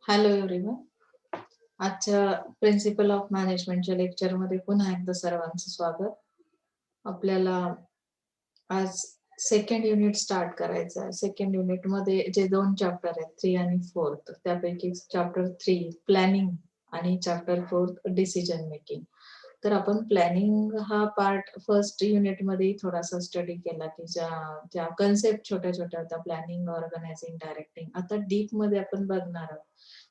Hello everyone. आजच्या principle of मॅनेजमेंटच्या लेक्चरमध्ये पुन्हा एकदा सर्वांचं स्वागत. आपल्याला आज सेकंड युनिट स्टार्ट करायचं आहे. सेकंड युनिटमध्ये जे 2 चॅप्टर आहेत 3 आणि 4, त्यापैकी चॅप्टर 3 प्लॅनिंग आणि चॅप्टर 4 डिसिजन मेकिंग. तर आपण प्लॅनिंग हा पार्ट फर्स्ट युनिटमध्ये थोडासा स्टडी केला की ज्या कन्सेप्ट छोट्या छोट्या होत्या, प्लॅनिंग, ऑर्गनायझिंग, डायरेक्टिंग. आता डीप मध्ये आपण बघणार आहोत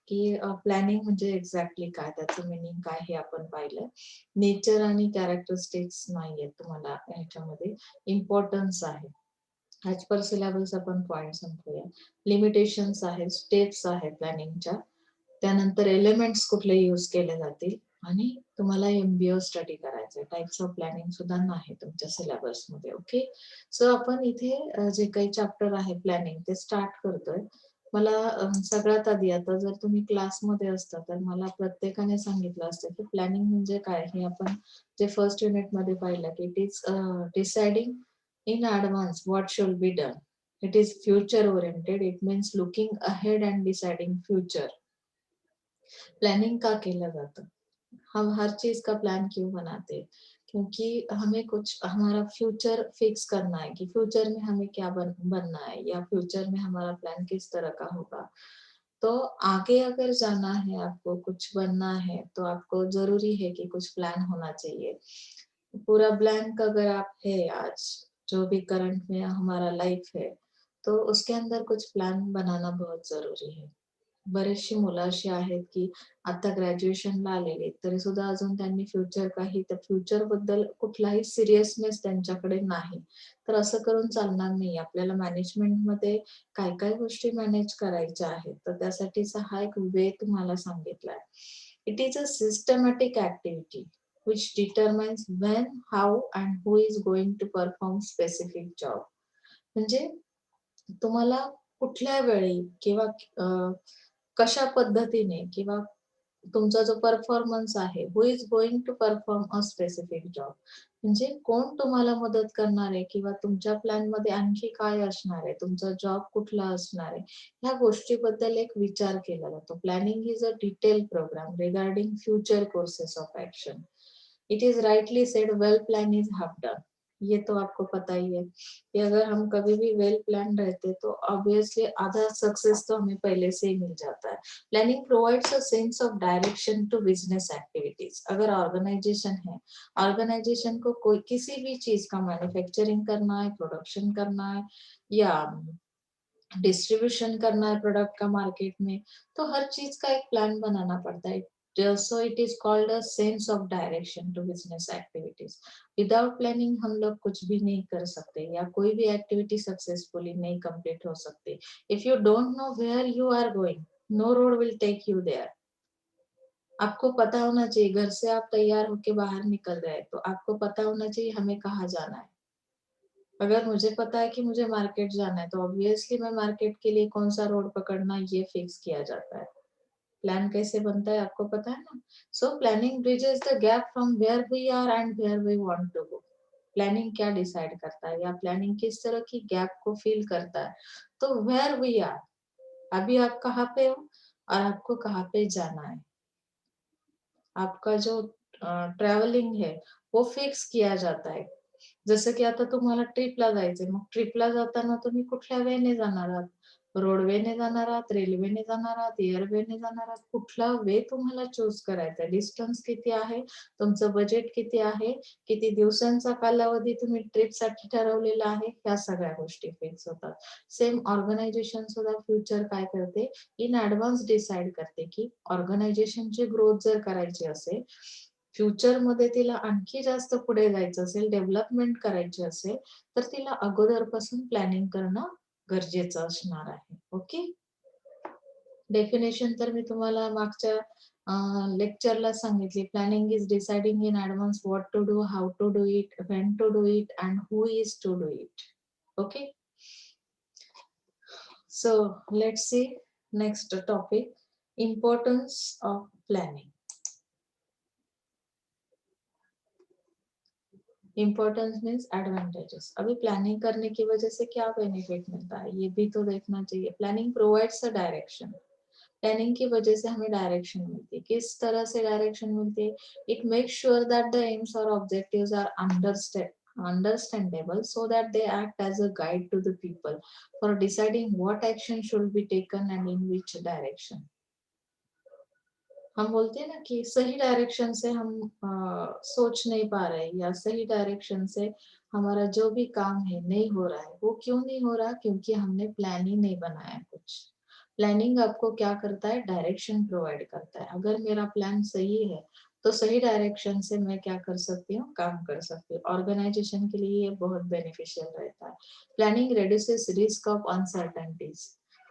की प्लॅनिंग म्हणजे एक्झॅक्टली काय, त्याचं मिनिंग काय हे आपण पाहिलं. नेचर आणि कॅरेक्टरिस्टिक्स नाहीये तुम्हाला ह्याच्यामध्ये, इम्पॉर्टन्स आहे. ॲज पर सिलेबस आपण पॉइंट संपूया. लिमिटेशन्स आहेत, स्टेप्स आहेत प्लॅनिंगच्या, त्यानंतर एलिमेंट्स कुठले यूज केले जातील, आणि तुम्हाला MBO स्टडी करायचंय. टाइप्स ऑफ प्लॅनिंग सुद्धा नाही तुमच्या सिलेबसमध्ये. ओके, सो आपण इथे जे काही चॅप्टर आहे प्लॅनिंग ते स्टार्ट करतोय. मला सगळ्यात आधी, आता जर तुम्ही क्लासमध्ये असता तर मला प्रत्येकाने सांगितलं असतं की प्लॅनिंग म्हणजे काय. हे आपण जे फर्स्ट युनिटमध्ये पाहिलं की it is deciding in advance what should be done. It is future oriented. It means looking ahead and deciding future. Planning का केला जाता, हम हर चीज का प्लान क्यों बनाते, क्योंकि हमें कुछ हमारा फ्यूचर फिक्स करना है कि फ्यूचर में हमें क्या बनना है, या फ्यूचर में हमारा प्लान किस तरह का होगा. तो आगे अगर जाना है, आपको कुछ बनना है, तो आपको जरूरी है कि कुछ प्लान होना चाहिए. पूरा ब्लैंक अगर आप है आज, जो भी करंट में हमारा लाइफ है, तो उसके अंदर कुछ प्लान बनाना बहुत जरुरी है. बरेचशी मुलं अशी आहेत की आता ग्रॅज्युएशनला आलेले तरी सुद्धा अजून त्यांनी फ्युचर काही, त्या फ्युचर बद्दल कुठलाही सिरियसनेस त्यांच्याकडे नाही. तर असं करून चालणार नाही. आपल्याला मॅनेजमेंटमध्ये काय काय गोष्टी मॅनेज करायच्या आहेत, तर त्यासाठीचा हा एक वे तुम्हाला सांगितलाय. It is a systematic activity which determines when, how and who is going to perform specific job. म्हणजे तुम्हाला कुठल्या वेळी किंवा कशा पद्धतीने किंवा तुमचा जो परफॉर्मन्स आहे, who is going to perform a specific job, म्हणजे कोण तुम्हाला मदत करणार आहे किंवा तुमच्या प्लॅन मध्ये आणखी काय असणार आहे, तुमचा जॉब कुठला असणार आहे, ह्या गोष्टीबद्दल एक विचार केला जातो. Planning is a detail program regarding future courses of action. It is rightly said, well plan is half done. ये तो आपको पता ही है कि अगर हम कभी भी वेल प्लान रहते तो ऑब्वियसली आधा सक्सेस तो हमें पहले से ही मिल जाता है. Planning provides a sense of direction to business activities. अगर ऑर्गेनाइजेशन है, ऑर्गेनाइजेशन को कोई किसी भी चीज का मैन्युफैक्चरिंग करना है, प्रोडक्शन करना है, या डिस्ट्रीब्यूशन करना है प्रोडक्ट का मार्केट में, तो हर चीज का एक प्लान बनाना पड़ता है. So it is called a sense of direction to business activities. Without planning हम लोग कुछ भी नहीं कर सकते, या कोई भी एक्टिविटी सक्सेसफुली नहीं कंप्लीट हो सकती. If you don't know where you are going, no road will take you there. आपको पता होना चाहिए, घर से आप तैयार होके बाहर निकल रहे हैं तो आपको पता होना चाहिए हमें कहाँ जाना है. अगर मुझे पता है कि मुझे मार्केट जाना है, तो ऑब्वियसली मैं मार्केट के लिए कौन सा रोड पकड़ना ये फिक्स किया जाता है. प्लान कैसे बनता है आपको पता है ना. So planning bridges the gap from where we are and where we want to go. Planning क्या डिसाइड करता है, या प्लानिंग किस तरह की गैप को फिल करता है. तो वेयर वी आर, अभी आप कहाँ पे हो और आपको कहाँ पे जाना है, आपका जो ट्रॅव्हलिंग है वो फिक्स किया जाता है. जसं की आता तुम्हाला ट्रिपला जायचंय, मग ट्रिपला जाताना तुम्ही कुठल्या वेने जाणार आहात, रोडवेने जाणार आहात, रेल्वेने जाणार आहात, एअरवेने जाणार आहात, कुठला वे तुम्हाला चूज करायचा आहे, डिस्टन्स किती आहे, तुमचं बजेट किती आहे, किती दिवसांचा कालावधी तुम्ही ट्रिपसाठी ठरवलेला आहे, ह्या सगळ्या गोष्टी फिक्स होतात. सेम ऑर्गनायझेशन सुद्धा फ्युचर काय करते, इन ऍडव्हान्स डिसाइड करते की ऑर्गनायझेशनची ग्रोथ जर करायची असेल, फ्युचरमध्ये तिला आणखी जास्त पुढे जायचं असेल, डेव्हलपमेंट करायची असेल, तर तिला अगोदरपासून प्लॅनिंग करणं गरजेचं असणार आहे. ओके, डेफिनेशन तर मी तुम्हाला मागच्या लेक्चरला सांगितली. Planning is deciding in advance what to do, how to do it, when to do it and who is to do it. Okay, so let's see next topic, importance of planning. Importance means advantages. अभी planning करने की वजह से क्या benefit मिलता है ये भी तो देखना चाहिए। Planning provides a direction. Planning की वजह से हमें डायरेक्शन मिलती है। किस तरह से डायरेक्शन मिलती है? It makes sure that the aims और objectives are understandable so that they act as a guide to the people for deciding what action should be taken and in which direction. हम बोलते हैं ना कि सही direction से हम सोच नहीं पा रहे या सही डायरेक्शन से हमारा जो भी काम है नहीं हो रहा है। वो क्यों नहीं हो रहा? क्योंकि हमने प्लान ही नहीं बनाया कुछ। प्लानिंग आपको क्या करता है? डायरेक्शन प्रोवाइड करता है। अगर मेरा प्लान सही है तो सही डायरेक्शन से मैं क्या कर सकती हूँ? काम कर सकती हूँ। ऑर्गेनाइजेशन के लिए ये बहुत बेनिफिशियल रहता है। Planning reduces risk of uncertainties.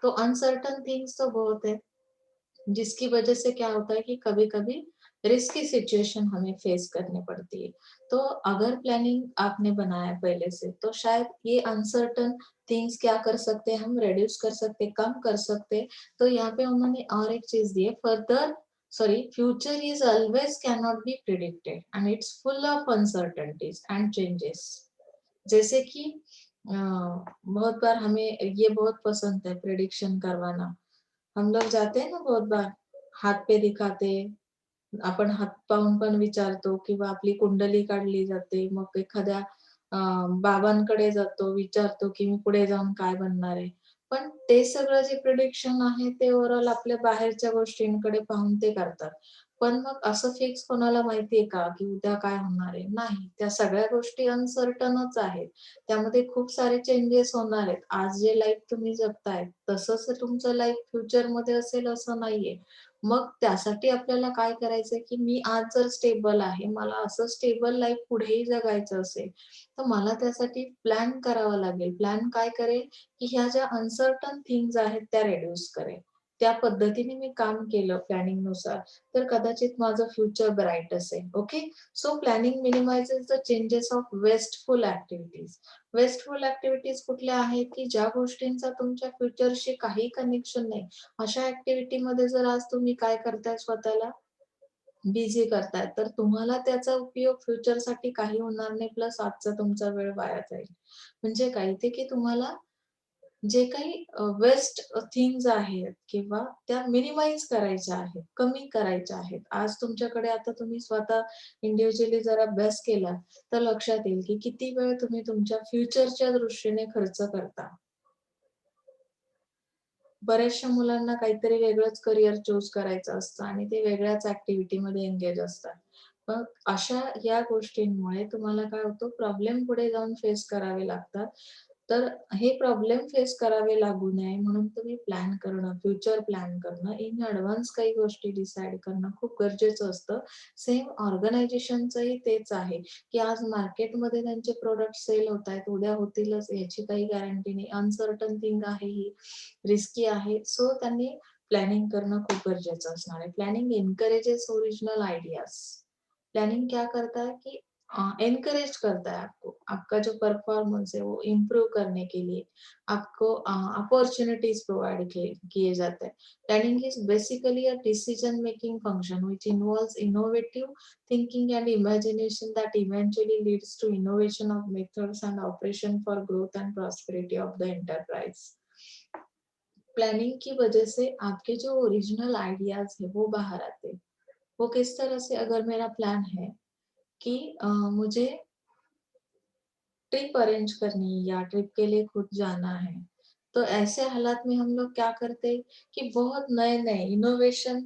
तो अनसर्टन थिंग्स तो बहुत है जिसकी वजह से क्या होता है कि कभी-कभी रिस्की सिचुएशन हमें फेस करनी पड़ती है। तो अगर प्लानिंग आपने बनाया पहले से तो शायद ये अनसर्टेन थिंग्स क्या कर सकते हैं हम रिड्यूस कर सकते हैं, कम कर सकते हैं। तो यहाँ पे उन्होंने और एक चीज दी है further future is always can not be predicted and it's full of uncertainties and changes. जैसे कि बहुत बार हमें ये बहुत पसंद है प्रिडिक्शन करवाना। हम लोग जाते हैं ना बहुत बार हात पे दिखाते आपण हात पाहून पण विचारतो किंवा आपली कुंडली काढली जाते मग एखाद्या बाबांकडे जातो विचारतो की मी पुढे जाऊन काय बनणार आहे. पण ते सगळं जे प्रिडिक्शन आहे ते ओव्हरऑल आपल्या बाहेरच्या गोष्टींकडे पाहून ते करतात. पण मग असं फिक्स कोणाला माहितीये का की उद्या काय होणार आहे? नाही. त्या सगळ्या गोष्टी अनसर्टनच आहेत. त्यामध्ये खूप सारे चेंजेस होणार आहेत. आज जे लाईफ तुम्ही जगताय तसंच तुमचं लाईफ फ्युचरमध्ये असेल असं नाहीये. मग त्यासाठी आपल्याला काय करायचंय, की मी आज जर स्टेबल आहे, मला असं स्टेबल लाईफ पुढेही जगायचं असेल, तर मला त्यासाठी प्लॅन करावा लागेल. प्लॅन काय करेल, की ह्या ज्या अनसर्टन थिंग्ज आहेत त्या रिड्यूस करेल. त्या पद्धतीने मी काम केलं प्लॅनिंगनुसार, तर कदाचित माझं फ्युचर ब्राईट असेल. Okay. So planning minimises the changes of wasteful activities. Wasteful activities कुठल्या आहेत, की ज्या गोष्टींचा तुमच्या फ्युचरशी काही कनेक्शन नाही. अशा ॲक्टिव्हिटीमध्ये जर आज तुम्ही काय करताय स्वतःला बिझी करताय, तर तुम्हाला त्याचा उपयोग फ्युचरसाठी काही होणार नाही, प्लस आजचा तुमचा वेळ वाया जाईल. म्हणजे काय इथे की तुम्हाला जे काही वेस्ट थिंग्ज आहेत किंवा त्या मिनिमाइज करायच्या आहेत, कमी करायच्या आहेत. आज तुमच्याकडे आता तुम्ही स्वतः इंडिव्हिज्युअली जर अभ्यास केला, तर लक्षात येईल की किती वेळ तुम्ही तुमच्या फ्युचरच्या दृष्टीने खर्च करता. बऱ्याचशा मुलांना काहीतरी वेगळंच करियर चूज करायचं असतं आणि ते वेगळ्याच ॲक्टिव्हिटीमध्ये एंगेज असतात. मग अशा या गोष्टींमुळे तुम्हाला काय होतं प्रॉब्लेम पुढे जाऊन फेस करावे लागतात. तर हे प्रॉब्लेम फेस करावे लागू नये म्हणून तुम्ही प्लॅन करणं, फ्युचर प्लॅन करणं, इन एडव्हान्स काही गोष्टी डिसाईड करणं खूप गरजेचं असतं. सेम ऑर्गनायझेशनचंही तेच आहे, की आज मार्केटमध्ये त्यांचे प्रॉडक्ट सेल होतायत, उद्या होतीलच याची काही गॅरंटी नाही. अनसर्टन थिंग आहे ही. रिस्की आहे. सो त्यांनी प्लॅनिंग करणं खूप गरजेचं असणार आहे. Planning encourages original ideas. Planning क्या करता है कि एनकरेज करता है आपको, आपका जो परफॉर्मेंस है वो इम्प्रूव करने के लिए आपको अपॉर्चुनिटीज प्रोवाइड किए जाते हैं. Planning is basically a decision making function which involves innovative thinking and imagination that eventually leads to innovation of methods and operation for growth and prosperity of the enterprise. Planning की वजह से आपके जो original ideas है वो बाहर आते हैं. वो किस तरह से? अगर मेरा प्लान है कि मुझे ट्रिप अरेंज करनी है या ट्रिप के लिए खुद जाना है, तो ऐसे हालात में हम लोग क्या करते हैं कि बहुत नए-नए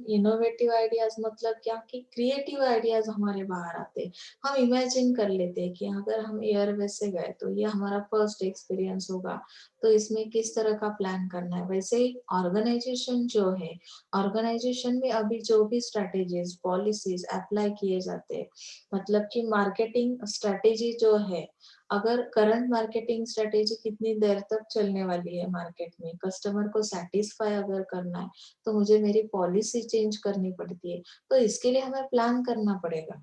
इनोवेटिव आइडियाज़ मतलब क्या कि क्रिएटिव आइडियाज़ हमारे बाहर आते हैं। हम इमेजिन कर लेते हैं कि अगर हम एयरवेज़ से गए तो ये हमारा फर्स्ट एक्सपीरियंस होगा, तो इसमें किस तरह का प्लान करना है। वैसे ही ऑर्गनाइज़ेशन जो है, ऑर्गनाइज़ेशन में अभी जो भी स्ट्रैटेजीज़, पॉलिसीज़ अप्लाई किए जाते हैं, मतलब कि मार्केटिंग स्ट्रैटेजी जो है, अगर करंट मार्केटिंग स्ट्रेटेजी कितनी देर तक चलने वाली है मार्केट में, कस्टमर को सैटिस्फाई अगर करना है, तो मुझे मेरी पॉलिसी चेंज करनी पड़ती है। तो इसके लिए हमें प्लान करना पड़ेगा।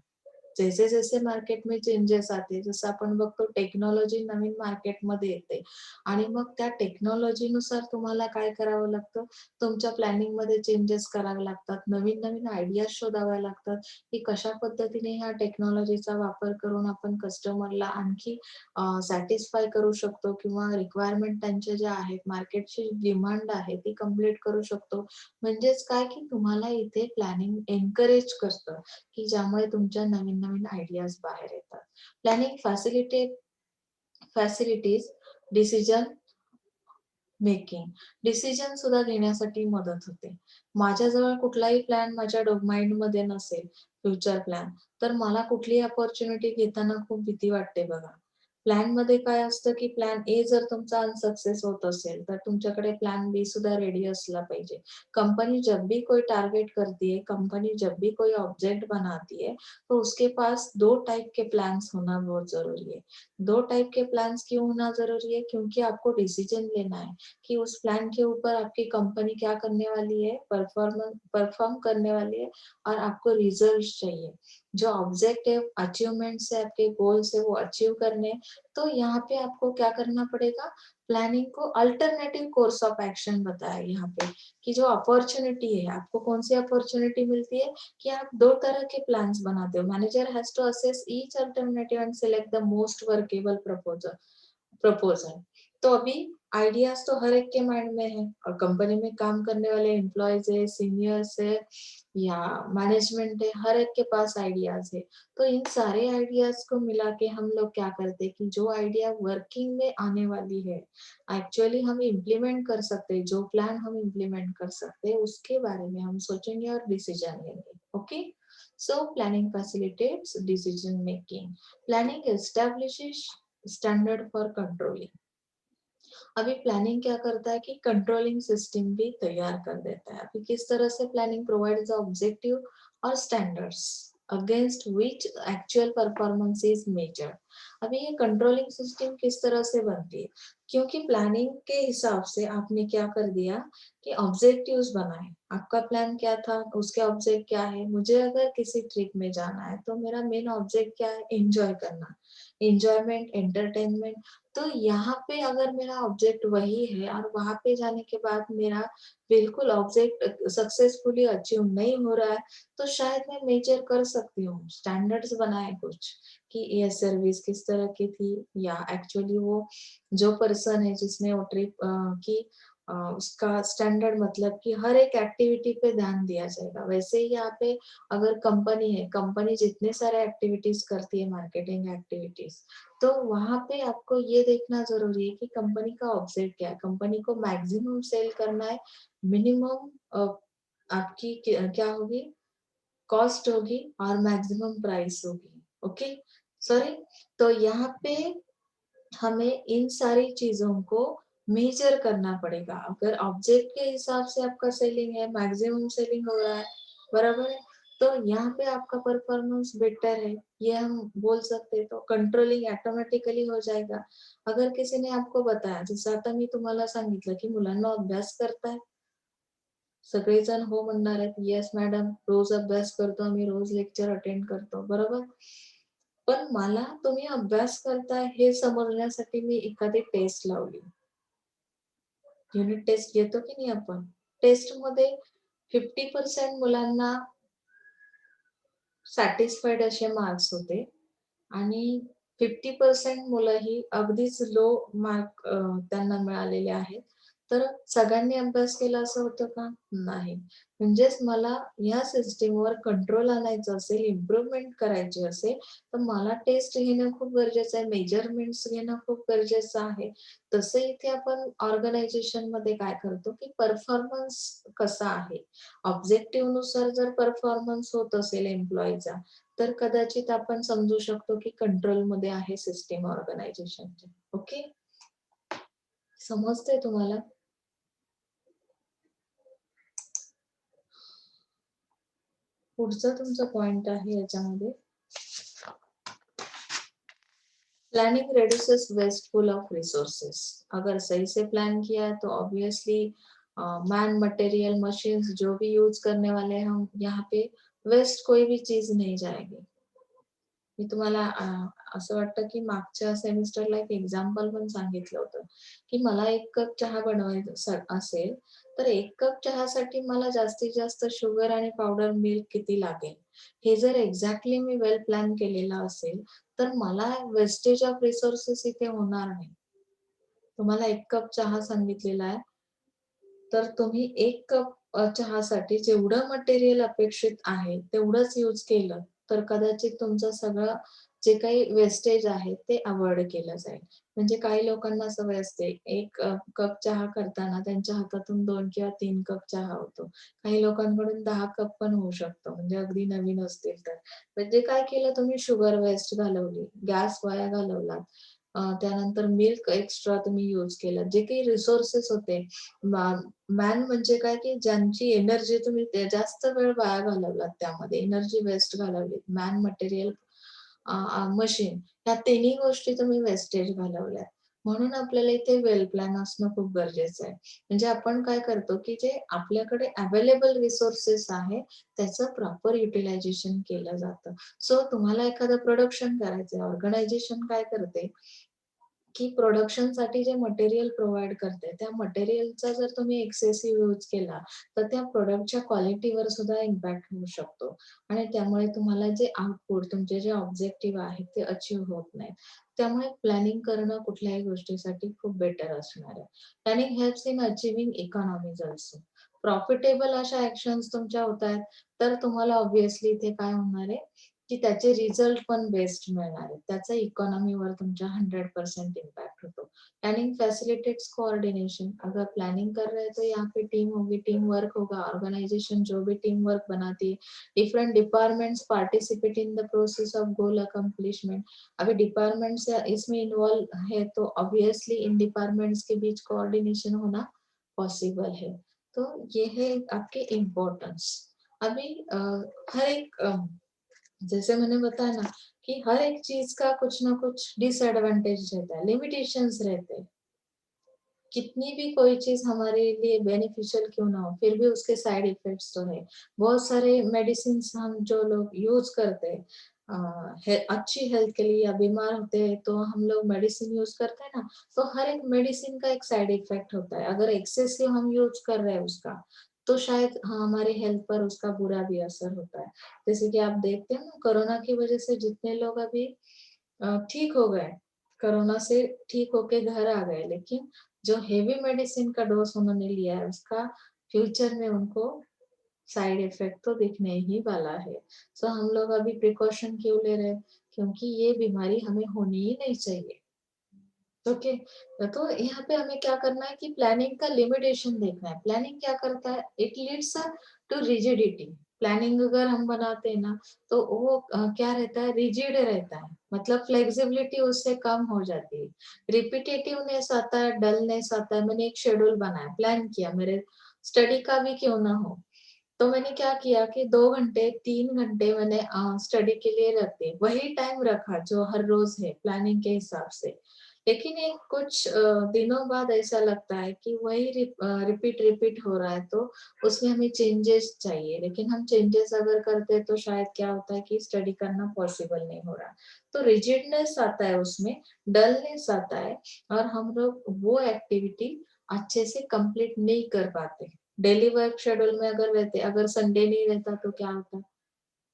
जैसे जैसे मार्केट में चेंजेस आते, जसं आपण बघतो टेक्नॉलॉजी नवीन मार्केटमध्ये येते आणि मग त्या टेक्नॉलॉजीनुसार तुम्हाला काय करावं लागतं, तुमच्या प्लॅनिंगमध्ये चेंजेस करावे लागतात. नवीन-नवीन आयडियाज शोधाव्या लागतात, की कशा पद्धतीने ह्या टेक्नॉलॉजीचा वापर करून आपण कस्टमरला आणखी सॅटिस्फाय करू शकतो किंवा रिक्वायरमेंट त्यांच्या ज्या आहेत, मार्केटची डिमांड आहे ती कंप्लीट करू शकतो. म्हणजेच काय, की तुम्हाला इथे प्लॅनिंग एन्करेज करतं, की ज्यामुळे तुमच्या नवीन-नवीन आयडियाज बाहेर येतात. Planning facilities decision making. Decision सुद्धा घेण्यासाठी मदत होते. माझ्याजवळ कुठलाही प्लॅन माझ्या माइंडमध्ये नसेल, फ्युचर प्लॅन, तर मला कुठलीही अपॉर्च्युनिटी घेताना खूप भीती वाटते बघा. प्लॅनमध्ये काय असतं, की प्लॅन ए जर तुमचा अनसक्सेस होत असेल, तर तुमच्याकडे प्लॅन बी सुद्धा रेडी असला पाहिजे. कंपनी जब भी कोई टारगेट करती है, कंपनी जब भी कोई ऑब्जेक्ट बनाती है, तो उसके पास 2 टाइप के प्लान्स होना बहुत ज़रूरी है। 2 टाइप के प्लान्स क्यों होना ज़रूरी है? क्योंकि आपको डिसीजन लेना है कि उस प्लान के ऊपर आपकी कंपनी क्या करने वाली है, परफॉर्म करने वाली है और आपको रिजल्ट्स चाहिए। जो ऑब्जेक्टिव अचीवमेंट्स है, आपके गोल्स है वो अचीव करने हैं, तो यहाँ पे आपको क्या करना पड़ेगा, प्लानिंग को अल्टरनेटिव कोर्स ऑफ एक्शन बताया यहाँ पे, कि जो अपॉर्च्युनिटी है, आपको कौन सी अपॉर्च्युनिटी मिलती है कि आप 2 तरह के प्लान्स बनाते हो। Manager has to assess each alternative and select the most workable proposal. तो अभी आइडियाज़ तो हर एक के माइंड में है और कंपनी में काम करने वाले एम्प्लॉइज़ है, सीनियर्स है या मैनेजमेंट है, हर एक के पास आइडियाज़ है। तो इन सारे आइडियाज़ को मिला के हम लोग क्या करते हैं कि जो आइडिया वर्किंग में आने वाली है, एक्चुअली हम इम्प्लीमेंट कर सकते हैं, जो प्लान हम इम्प्लीमेंट कर सकते हैं, उसके बारे में हम सोचेंगे और डिसीजन लेंगे। Okay? So planning facilitates decision making. Planning establishes standard for controlling. अभी प्लानिंग क्या करता है कि कंट्रोलिंग सिस्टम भी तैयार कर देता है। अभी किस तरह से प्लानिंग प्रोवाइड्स ऑब्जेक्टिव और standards against which actual performance is measured. अभी ये कंट्रोलिंग सिस्टम किस तरह से बनती है, क्योंकि प्लानिंग के हिसाब से आपने क्या कर दिया कि ऑब्जेक्टिव्स बनाए। आपका प्लान क्या था, उसके ऑब्जेक्ट क्या है, मुझे अगर किसी ट्रिप में जाना है तो मेरा मेन ऑब्जेक्ट क्या है, एंजॉय करना, एंजॉयमेंट, एंटरटेनमेंट। तो यहाँ पे अगर मेरा ऑब्जेक्ट वही है और वहाँ पे जाने के बाद मेरा बिल्कुल ऑब्जेक्ट सक्सेसफुली अचीव नहीं हो रहा है, तो शायद मैं मेजर कर सकती हूँ, स्टैंडर्ड्स बनाए कुछ कि ये सर्विस किस तरह की थी या एक्चुअली वो जो पर्सन है जिसने वो ट्रिप की उसका स्टैंडर्ड मतलब कि हर एक एक्टिविटी पे ध्यान दिया जाएगा। वैसे ही यहाँ पे अगर कंपनी है, कंपनी जितने सारे एक्टिविटीज करती है, मार्केटिंग एक्टिविटीज, तो वहाँ पे आपको ये देखना ज़रूरी है कि कंपनी का ऑब्जेक्ट क्या है, कंपनी को मैक्सिमम सेल करना है, मिनिमम आपकी क्या होगी, कॉस्ट होगी और मैक्सिमम प्राइस होगी। ओके, सॉरी, तो यहाँ पे हमें इन सारी चीज़ों को मेजर करना पड़ेगा। अगर ऑब्जेक्ट के हिसाब से आपका सेलिंग है, मैक्सिमम सेलिंग हो रहा है, बराबर है? तो यहाँ पे आपका परफॉर्मेंस बेटर है, ये हम बोल सकते हैं, तो कंट्रोलिंग ऑटोमॅटिकली हो जाएगा। अगर किसी ने आपको बताया, जसं आता मी तुम्हाला सांगितलं, की मुलांनो अभ्यास करताय? सगळेजण हो म्हणणार आहेत, "येस मॅडम, रोज अभ्यास करतो आम्ही, रोज लेक्चर अटेंड करतो." बरोबर? पण मला तुम्ही अभ्यास करताय हे समजण्यासाठी मी एखादी टेस्ट लावली. युनिट टेस्ट घेतो की नाही आपण? टेस्टमध्ये 50% मुलांना सॅटिस्फाईड असे मार्क्स होते आणि 50% मुलं ही अगदीच लो मार्क त्यांना मिळालेले आहेत. तर सगळ्यांनी अभ्यास केला असं होतं का? नाही. म्हणजेच मला ह्या सिस्टमवर कंट्रोल आणायचं असेल, इम्प्रूव्हमेंट करायची असेल, तर मला टेस्ट घेणं खूप गरजेचं आहे, मेजरमेंट्स घेणं खूप गरजेचं आहे. तसं इथे आपण ऑर्गनायझेशनमध्ये काय करतो, की परफॉर्मन्स कसा आहे? ऑब्जेक्टिव्हनुसार जर परफॉर्मन्स होत असेल एम्प्लॉयीचा, तर कदाचित आपण समजू शकतो की कंट्रोलमध्ये आहे सिस्टम ऑर्गनायझेशनच्या. ओके? समजतंय तुम्हाला? पुढचा तुमचा पॉइंट आहे याच्यामध्ये planning reduces wasteful of resources. अगर सही से प्लान किया है तो ऑब्वियसली मैन मटेरियल मशीन्स जो भी यूज करने वाले हैं हम यहाँ पे वेस्ट कोई भी चीज नहीं जाएगी। मी तुम्हाला असं वाटतं की मागच्या सेमिस्टरला एक एक्झाम्पल पण सांगितलं होतं, की मला 1 कप चहा बनवायचा असेल, तर 1 कप चहासाठी मला जास्तीत जास्त शुगर आणि पावडर मिल्क किती लागेल, हे जर एक्झॅक्टली मी वेल प्लॅन केलेलं असेल, तर मला वेस्टेज ऑफ रिसोर्सेस इथे होणार नाही. तुम्हाला 1 कप चहा सांगितलेला आहे, तर तुम्ही 1 कप चहासाठी जेवढं मटेरियल अपेक्षित आहे, तेवढंच यूज केलं, तर कदाचित तुमचं सगळं जे काही वेस्टेज आहे, ते अव्हॉइड केलं जाईल. म्हणजे काही लोकांना सवय असते, 1 कप चहा करताना त्यांच्या हातातून 2 किंवा 3 कप चहा होतो. काही लोकांकडून 10 कप पण होऊ शकतो, म्हणजे अगदी नवीन असतील तर. म्हणजे काय केलं तुम्ही शुगर वेस्ट घालवली, गॅस वाया घालवलात, त्यानंतर मिल्क एक्स्ट्रा तुम्ही यूज केलं. जे काही रिसोर्सेस होते, मॅन म्हणजे काय, की ज्यांची एनर्जी तुम्ही ते जास्त वेळ वाया घालवलात त्यामध्ये, एनर्जी वेस्ट घालवली. मॅन, मटेरियल, मशीन ह्या तिन्ही गोष्टी तुम्ही वेस्टेज घालवल्यात. म्हणून आपल्याला इथे वेल प्लॅन असणं खूप गरजेचं आहे. म्हणजे आपण काय करतो, की जे आपल्याकडे अवेलेबल रिसोर्सेस आहे, त्याचं प्रॉपर युटिलायझेशन केलं जातं. सो तुम्हाला एखादं प्रोडक्शन करायचंय, ऑर्गनायझेशन काय करते, की प्रोडक्शनसाठी जे मटेरियल प्रोव्हाईड करते, त्या मटेरियलचा जर तुम्ही एक्सेसिव्ह यूज केला, तर त्या प्रॉडक्टच्या क्वालिटीवर सुद्धा इम्पॅक्ट होऊ शकतो आणि त्यामुळे तुम्हाला जे आउटपुट, तुमचे जे ऑब्जेक्टिव्ह आहेत, ते अचीव्ह होत नाहीत. त्यामुळे प्लॅनिंग करणं कुठल्याही गोष्टीसाठी खूप बेटर असणार आहे. Planning helps in achieving economies also. Profitable अशा ॲक्शन्स तुमच्या होतायत, तर तुम्हाला ऑब्व्हियसली इथे काय होणार आहे, की त्याचे रिझल्ट पण बेस्ट मिळणार आहेत. त्याचा इकॉनॉमीवर तुमच्या 100% इम्पैक्ट होतो. Planning facilitates coordination. अगर प्लानिंग कर रहे हैं तो यहाँ पे टीम होगी, टीम वर्क होगा, ऑर्गेनाइजेशन जो भी टीम वर्क बनाती है, different departments participate in the process of goal accomplishment. अभी डिपार्टमेंट्स इसमें इन्वॉल्व है तो ऑब्वियसली इन डिपार्टमेंट्स के बीच कोऑर्डिनेशन होना पॉसिबल है। तो ये है आपके इम्पोर्टेंस। अभी हर एक जैसे मैंने बताया ना, कि हर एक चीज का कुछ ना कुछ डिसएडवांटेज रहता है, लिमिटेशंस रहते हैं। कितनी भी कोई चीज हमारे लिए बेनिफिशियल क्यों ना हो, फिर भी उसके साइड इफेक्ट्स तो है। बहुत सारे मेडिसिन हम जो लोग यूज करते हैं, अच्छी हेल्थ के लिए, या बीमार होते हैं तो हम लोग मेडिसिन यूज करते हैं ना, तो हर एक मेडिसिन का एक साइड इफेक्ट होता है। अगर एक्सेसिव हम यूज कर रहे हैं उसका, तो शायद हमारे हेल्थ पर उसका बुरा भी असर होता है। जैसे कि आप देखते हैं ना, कोरोना की वजह से जितने लोग अभी ठीक हो गए, कोरोना से ठीक होके घर आ गए, लेकिन जो हेवी मेडिसिन का डोज उन्होंने लिया है, उसका फ्यूचर में उनको साइड इफेक्ट तो दिखने ही वाला है। सो हम लोग अभी प्रिकॉशन क्यों ले रहे हैं? क्योंकि ये बीमारी हमें होनी ही नहीं चाहिए। ओके। तो यहाँ पे हमें क्या करना है कि प्लानिंग का लिमिटेशन देखना है। प्लानिंग क्या करता है, it leads to rigidity. Planning अगर हम बनाते हैं ना, तो वो क्या रहता है, रिजिड रहता है, मतलब फ्लेक्सिबिलिटी उससे कम हो जाती है, रिपीटेटिवनेस आता है, डलनेस आता है। मैंने एक शेड्यूल बनाया, प्लान किया, मेरे स्टडी का भी क्यों ना हो, तो मैंने क्या किया कि 2 घंटे, 3 घंटे मैंने स्टडी के लिए रख दिए। वही टाइम रखा जो हर रोज़ है प्लानिंग के हिसाब से। लेकिन एक कुछ दिनों बाद ऐसा लगता है कि वही रिपीट हो रहा है, तो उसमें हमें चेंजेस चाहिए। लेकिन हम चेंजेस अगर करते हैं तो शायद क्या होता है कि स्टडी करना पॉसिबल नहीं हो रहा। तो रिजिडनेस आता है उसमें, डलनेस आता है, और हम लोग वो एक्टिविटी अच्छे से कंप्लीट नहीं कर पाते। डेली वर्क शेड्यूल में अगर रहते, अगर संडे नहीं रहता तो क्या होता?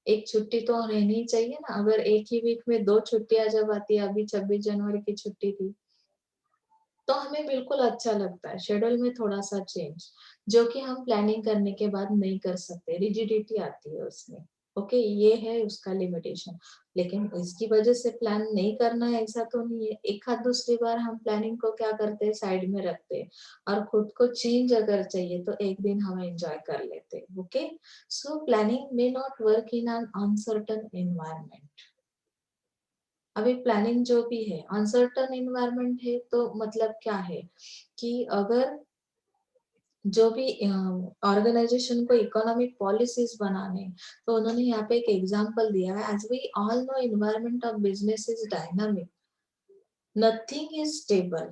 एक छुट्टी तो रहनी ही चाहिए ना, अगर एक ही वीक में 2 छुट्टियाँ जब आती है, अभी 26 जनवरी की छुट्टी थी, तो हमें बिल्कुल अच्छा लगता है। शेड्यूल में थोड़ा-सा चेंज, जो कि हम प्लानिंग करने के बाद नहीं कर सकते, रिजिडिटी आती है उसमें। ओके, ये है उसका लिमिटेशन। लेकिन इसकी वजह से प्लान नहीं करना है ऐसा तो नहीं है। एक आध दूसरी बार हम प्लानिंग को क्या करते हैं, साइड में रखते हैं, और खुद को चेंज अगर चाहिए तो एक दिन हम एन्जॉय कर लेते हैं। Okay? So planning may not work in an uncertain environment. अभी प्लानिंग जो भी है, अनसर्टेन एनवायरनमेंट है, तो मतलब क्या है कि अगर जो भी ऑर्गेनाइजेशन को इकोनॉमिक पॉलिसीज बनाने, तो उन्होंने यहाँ पे एक एग्जांपल दिया है, as we all know environment of business is dynamic, nothing is stable.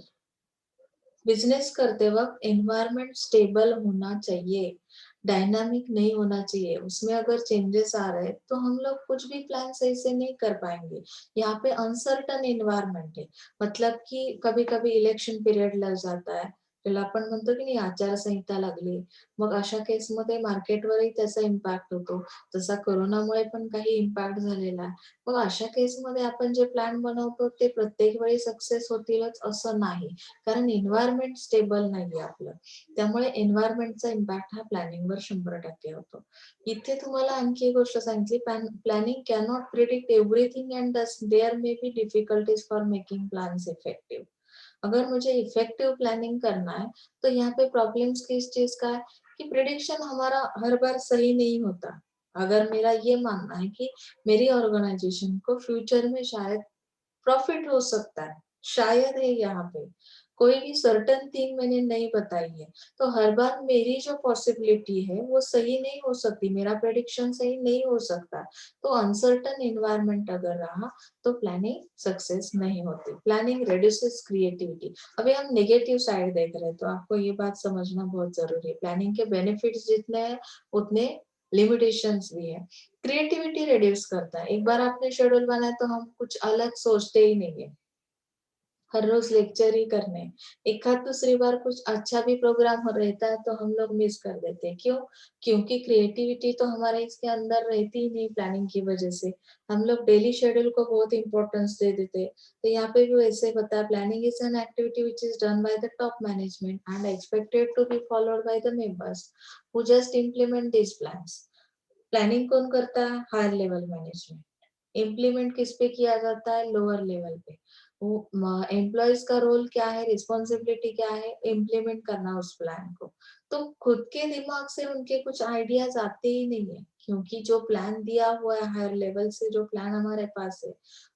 Business करते वक्त एनवायरनमेंट स्टेबल होना चाहिए। डायनामिक नहीं होना चाहिए, उसमें अगर चेंजेस आ रहे हैं तो हम लोग कुछ भी प्लान सही से नहीं कर पाएंगे। यहाँ पे अनसर्टन एन्व्हायरमेंट है, मतलब की कभी कभी इलेक्शन पिरियड लग जाता आहे, त्याला आपण म्हणतो की नाही आचारसंहिता लागली, मग अशा केसमध्ये मार्केटवरही त्याचा इम्पॅक्ट होतो. जसा कोरोनामुळे पण काही इम्पॅक्ट झालेला आहे. मग अशा केसमध्ये आपण जे प्लॅन बनवतो ते प्रत्येक वेळी सक्सेस होतीलच असं नाही. कारण एन्व्हायरमेंट स्टेबल नाहीये आपलं. त्यामुळे एन्व्हायरमेंटचा इम्पॅक्ट हा प्लॅनिंगवर 100% होतो. इथे तुम्हाला आणखी एक गोष्ट सांगितली, planning cannot predict everything and thus there may be difficulties for making plans effective. अगर मुझे इफेक्टिव प्लानिंग करना है तो यहाँ पे प्रॉब्लम्स किस चीज का है कि प्रिडिक्शन हमारा हर बार सही नहीं होता। अगर मेरा ये मानना है कि मेरी ऑर्गेनाइजेशन को फ्यूचर में शायद प्रॉफिट हो सकता है, शायद है यहाँ पे, कोई भी सर्टेन थिंग मैंने नहीं बताई है, तो हर बार मेरी जो पॉसिबिलिटी है वो सही नहीं हो सकती, मेरा प्रेडिक्शन सही नहीं हो सकता। तो अनसर्टन एनवायरनमेंट अगर रहा तो प्लानिंग सक्सेस नहीं होती। Planning reduces creativity. अभी हम नेगेटिव साइड देख रहे हैं तो आपको ये बात समझना बहुत जरूरी है। प्लानिंग के बेनिफिट्स जितने हैं उतने लिमिटेशंस भी है। क्रिएटिविटी रिड्यूस करता है। एक बार आपने शेड्यूल बनाया तो हम कुछ अलग सोचते ही नहीं है, हर रोज लेक्चर ही करने। एक आध दूसरी बार कुछ अच्छा भी प्रोग्राम रहता है तो हम लोग मिस कर देते हैं। क्यों? क्योंकि क्रिएटिविटी तो हमारे इसके अंदर रहती ही नहीं प्लानिंग की वजह से। हम लोग डेली शेड्यूल को बहुत इंपॉर्टेंस दे देते हैं। तो यहाँ पे भी वैसे बताया, planning is an activity which is done by the top management and expected to be followed by the members who just implement this plans. Planning कौन करता है? Higher level management. इम्प्लीमेंट किस पे किया जाता है? लोअर लेवल पे। वो एम्प्लॉयज का रोल क्या है, रिस्पॉन्सिबिलिटी क्या है? इम्प्लीमेंट करना उस प्लान को। तो खुद के दिमाग से उनके कुछ आइडियाज आते ही नहीं है, क्योंकि जो प्लान दिया हुआ है हायर लेवल से, जो प्लान हमारे पास है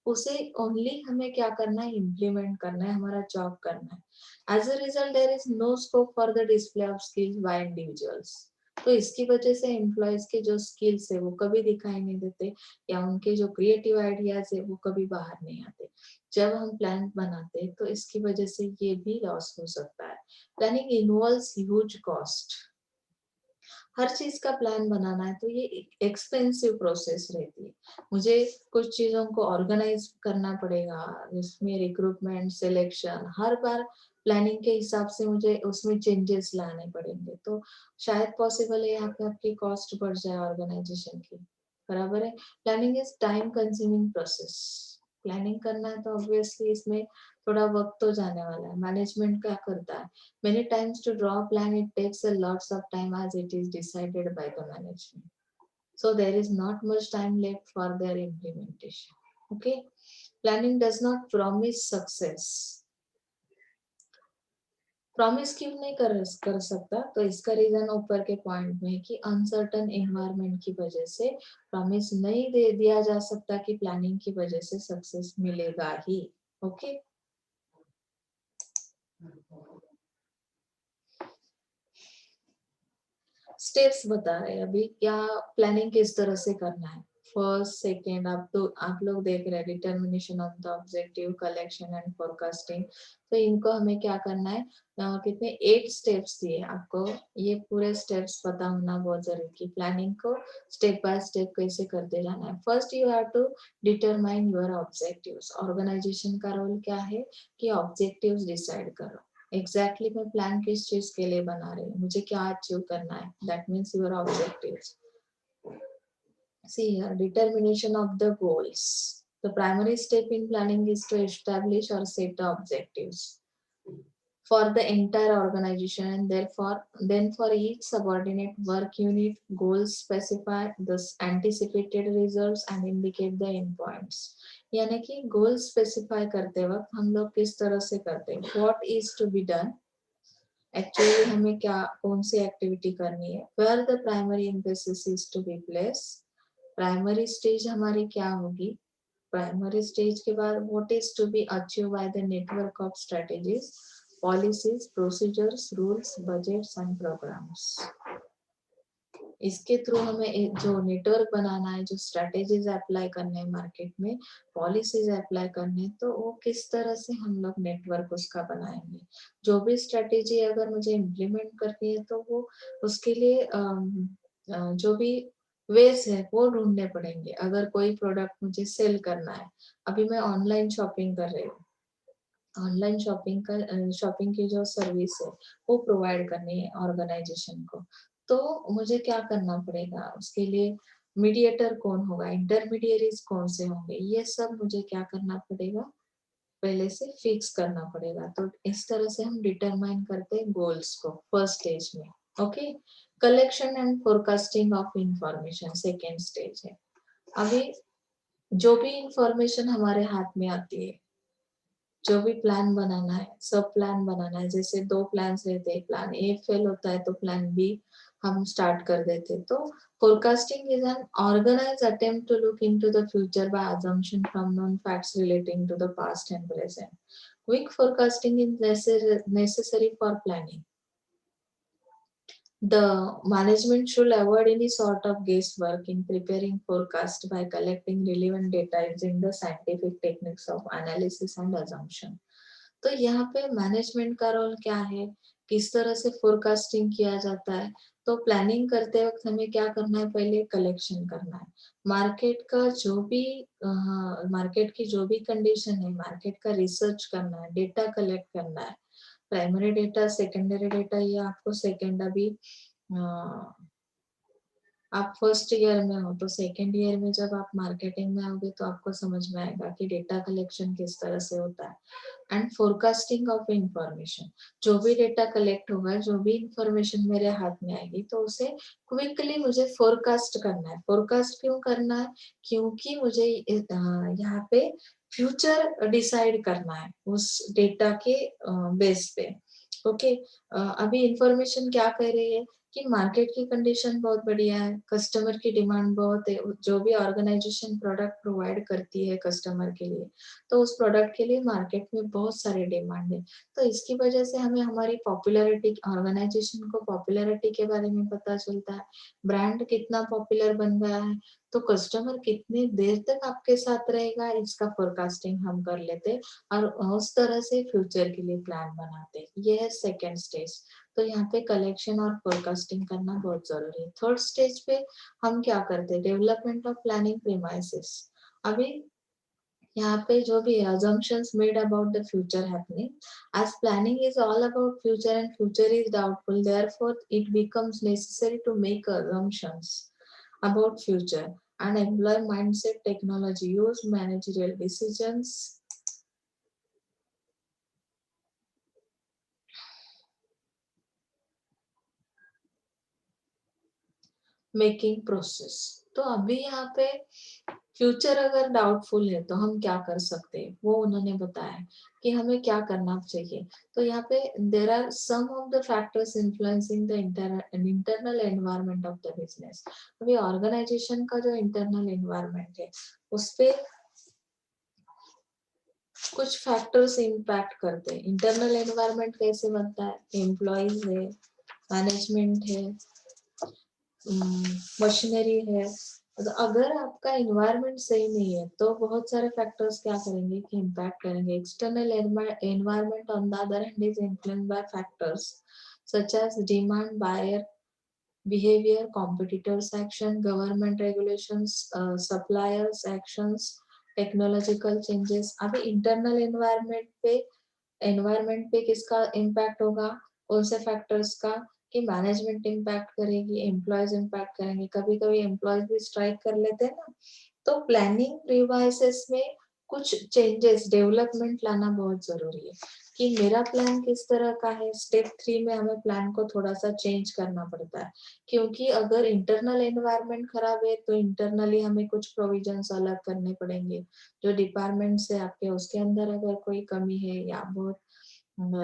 उसे ओनली हमें क्या करना है? इम्प्लीमेंट करना है, हमारा जॉब करना है। As a result there is no scope for the display of skills by individuals. तो इसकी वजह से एम्प्लॉयज के जो स्किल्स है वो कभी दिखाई नहीं देते, या उनके जो क्रिएटिव आइडियाज है वो कभी बाहर नहीं आते। जब हम प्लान बनाते हैं तो इसकी वजह से ये भी लॉस हो सकता है। Planning involves huge cost. हर चीज का प्लान बनाना है तो ये एक एक्सपेंसिव प्रोसेस रहती है। मुझे कुछ चीजों को ऑर्गेनाइज करना पड़ेगा, जिसमें रिक्रूटमेंट, सिलेक्शन, हर बार प्लानिंग के हिसाब से मुझे उसमें चेंजेस लाने पड़ेंगे, तो शायद पॉसिबल है यहाँ पे आपकी कॉस्ट बढ़ जाए ऑर्गेनाइजेशन की। बराबर है। Planning is time consuming process. Planning करना है तो ऑब्वियसली इसमें थोड़ा वक्त तो जाने वाला है। मैनेजमेंट क्या करता है? Many times to draw a plan, it takes a lots of time as it is decided by the management. So there is not much time left for their implementation. Okay. Planning does not promise success. Promise क्यों नहीं कर सकता? तो इसका reason ऊपर के point में है कि अनसर्टन एनवायरनमेंट की वजह से प्रॉमिस नहीं दे दिया जा सकता कि प्लानिंग की वजह से सक्सेस मिलेगा ही। ओके। स्टेप्स बता रहे हैं अभी, क्या प्लानिंग किस तरह से करना है। फर्स्ट, सेकेंड, आप लोग देख रहे हैं determination of the objective, collection and forecasting. तो इनको हमें क्या करना है? कितने 8 स्टेप्स दिए आपको, ये पूरे स्टेप्स पता होना बहुत जरूरी कि प्लानिंग को स्टेप बाय स्टेप कैसे करते जाना है। First you have to determine your objectives. Organisation का रोल क्या है कि ऑब्जेक्टिव्स डिसाइड करो। एग्जैक्टली मैं प्लान किस चीज के लिए बना रही हूँ, मुझे क्या अचीव करना है, that means your objectives. See here, determination of the goals. The primary step in planning is to establish or set the objectives for the entire organization, and therefore then for each subordinate work unit, goals specify the anticipated results and indicate the endpoints. यानी कि गोल specify करते वक्त हम लोग किस तरह से करते हैं, what is to be done, actually हमें क्या कौन सी एक्टिविटी करनी है, where the primary emphasis is to be place, primary stage हमारी क्या होगी, प्राइमरी स्टेज के बाद what is to be achieve by the network of strategies, policies, procedures, rules, budgets and programs. इसके थ्रू हमें जो नेटवर्क बनाना है, जो स्ट्रेटेजीज अप्लाई करने हैं मार्केट में, पॉलिसीज अप्लाई करने हैं, तो वो किस तरह से हम लोग नेटवर्क उसका बनाएंगे। जो भी स्ट्रेटेजी अगर मुझे इम्प्लीमेंट करनी है तो वो उसके लिए जो भी वेज है वो ढूंढने पड़ेंगे। अगर कोई प्रोडक्ट मुझे सेल करना है, अभी मैं ऑनलाइन शॉपिंग कर रही हूँ, ऑनलाइन शॉपिंग की जो सर्विस है वो प्रोवाइड करनी है ऑर्गेनाइजेशन को, तो मुझे क्या करना पड़ेगा उसके लिए, मीडिएटर कौन होगा, इंटरमीडियरीज कौन से होंगे, ये सब मुझे क्या करना पड़ेगा, पहले से फिक्स करना पड़ेगा। तो इस तरह से हम डिटरमाइन करते हैं गोल्स को फर्स्ट स्टेज में। Okay, collection and forecasting of information second stage है। अभी जो भी इंफॉर्मेशन हमारे हाथ में आती है, जो भी प्लान बनाना है, सब प्लान बनाना है, जैसे 2 प्लान्स रहते हैं, प्लान ए फेल होता है तो प्लान बी हम स्टार्ट कर देते हैं। तो forecasting is an organised attempt to look into the future by assumption from known facts relating to the past and present. Quick forecasting is necessary for planning. The management should avoid any sort of guesswork in preparing forecast by collecting relevant data using the scientific techniques of analysis and assumption. तो यहाँ पे management का role क्या है, किस तरह से forecasting किया जाता है। तो प्लानिंग करते वक्त हमें क्या करना है, पहले कलेक्शन करना है, मार्केट का जो भी मार्केट की जो भी कंडीशन है, मार्केट का रिसर्च करना है, डेटा कलेक्ट करना है, प्राइमरी डेटा, सेकेंडरी डेटा, ये आपको सेकेंड अभी आप फर्स्ट ईयर में हो तो सेकेंड ईयर में जब आप मार्केटिंग में आओगे तो आपको समझ में आएगा कि डेटा कलेक्शन किस तरह से होता है। एंड फोरकास्टिंग ऑफ इंफॉर्मेशन, जो भी डेटा कलेक्ट होगा, जो भी इंफॉर्मेशन मेरे हाथ में आएगी तो उसे क्विकली मुझे फोरकास्ट करना है। फोरकास्ट क्यों करना है, क्योंकि मुझे यहाँ पे फ्यूचर डिसाइड करना है उस डेटा के बेस पे। ओके, अभी इंफॉर्मेशन क्या कह रही है कि मार्केट की कंडीशन बहुत बढ़िया है, कस्टमर की डिमांड बहुत है, जो भी ऑर्गेनाइजेशन प्रोडक्ट प्रोवाइड करती है कस्टमर के लिए, तो उस प्रोडक्ट के लिए मार्केट में बहुत सारी डिमांड है। तो इसकी वजह से हमें हमारी पॉपुलैरिटी, ऑर्गेनाइजेशन को पॉपुलैरिटी के बारे में पता चलता है, ब्रांड कितना पॉपुलर बन गया है, तो कस्टमर कितनी देर तक आपके साथ रहेगा, इसका फोरकास्टिंग हम कर लेते और उस तरह से फ्यूचर के लिए प्लान बनाते। ये है सेकेंड स्टेज। तो यहाँ पे कलेक्शन और फोरकास्टिंग करना बहुत जरूरी है। थर्ड स्टेज पे हम क्या करते हैं, डेवलपमेंट ऑफ प्लानिंग प्रीमाइसेस। अभी यहाँ पे जो भी assumptions made about the future happening, as planning is all about future and future is doubtful, therefore it becomes necessary to make assumptions about future and employ mindset, technology, use managerial decisions making process. तो अभी यहाँ पे future अगर doubtful है तो हम क्या कर सकते हैं, वो उन्होंने बताया कि हमें क्या करना चाहिए। तो यहाँ पे there are some of the factors influencing the internal environment of the business. अभी ऑर्गेनाइजेशन का जो इंटरनल एनवायरनमेंट है उस पे कुछ फैक्टर्स इम्पैक्ट करते हैं। इंटरनल एनवायरनमेंट कैसे बनता है, एम्प्लॉयज है, मैनेजमेंट है, मशीनरी है। तो अगर आपका इन्वायरमेंट सही नहीं है तो बहुत सारे फैक्टर्स क्या करेंगे कि इम्पैक्ट करेंगे। External environment on the other hand is influenced by factors such as demand, buyer behavior, competitors action, government regulations, suppliers actions, technological changes। अभी इंटरनल एनवायरमेंट पे किसका इम्पैक्ट होगा, कौन से फैक्टर्स का, कि मैनेजमेंट इम्पैक्ट करेगी, एम्प्लॉयज इम्पैक्ट करेंगे, कभी कभी एम्प्लॉयज भी स्ट्राइक कर लेते हैं ना। तो प्लानिंग रिवाइसेस में कुछ चेंजेस, डेवलपमेंट लाना बहुत जरूरी है कि मेरा प्लान किस तरह का है। स्टेप 3 में हमें प्लान को थोड़ा सा चेंज करना पड़ता है, क्योंकि अगर इंटरनल एनवायरनमेंट खराब है तो इंटरनली हमें कुछ प्रोविजंस अलग करने पड़ेंगे। जो डिपार्टमेंट से आपके उसके अंदर अगर कोई कमी है या बहुत